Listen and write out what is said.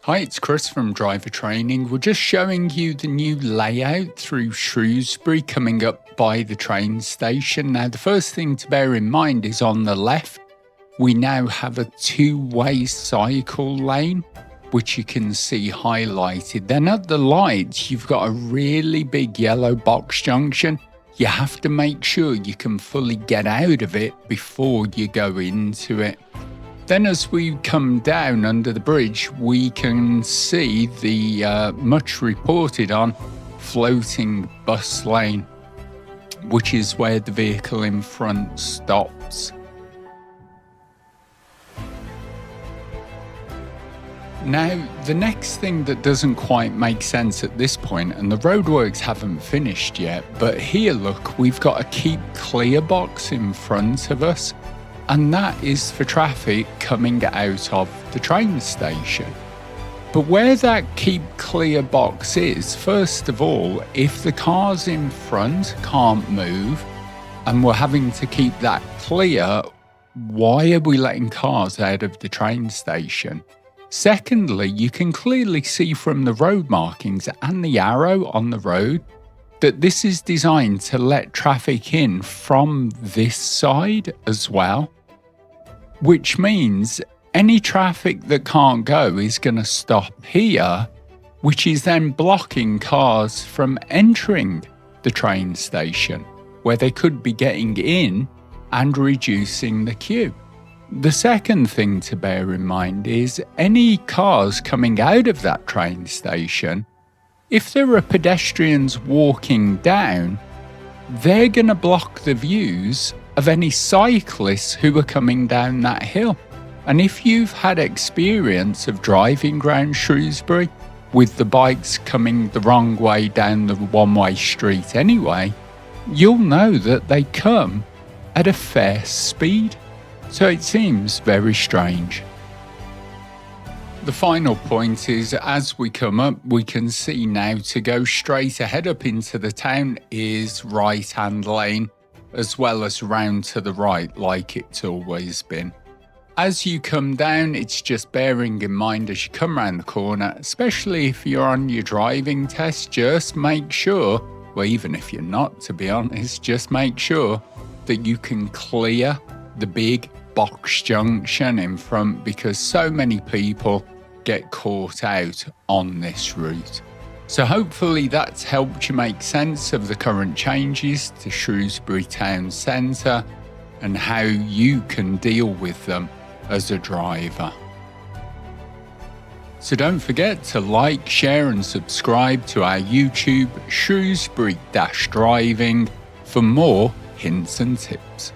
Hi, it's Chris from Driver Training. We're just showing you the new layout through Shrewsbury coming up by the train station. Now, the first thing to bear in mind is on the left, we now have a two-way cycle lane, which you can see highlighted. Then at the lights, you've got a really big yellow box junction. You have to make sure you can fully get out of it before you go into it. Then as we come down under the bridge, we can see the much reported on floating bus lane, which is where the vehicle in front stops. Now, the next thing that doesn't quite make sense at this point, and the roadworks haven't finished yet, but here, look, we've got a keep clear box in front of us. And that is for traffic coming out of the train station. But where that keep clear box is, first of all, if the cars in front can't move and we're having to keep that clear, why are we letting cars out of the train station? Secondly, you can clearly see from the road markings and the arrow on the road that this is designed to let traffic in from this side as well, which means any traffic that can't go is going to stop here, which is then blocking cars from entering the train station, where they could be getting in and reducing the queue. The second thing to bear in mind is any cars coming out of that train station, if there are pedestrians walking down, they're going to block the views of any cyclists who are coming down that hill. And if you've had experience of driving around Shrewsbury with the bikes coming the wrong way down the one-way street anyway, you'll know that they come at a fair speed. So it seems very strange. The final point is, as we come up, we can see now to go straight ahead up into the town is right-hand lane, as well as round to the right like it's always been. As you come down, it's just bearing in mind as you come around the corner, especially if you're on your driving test, just make sure, well, even if you're not, to be honest, just make sure that you can clear the big box junction in front, because so many people get caught out on this route. So hopefully that's helped you make sense of the current changes to Shrewsbury Town Centre and how you can deal with them as a driver. So don't forget to like, share and subscribe to our YouTube Shrewsbury-Driving for more hints and tips.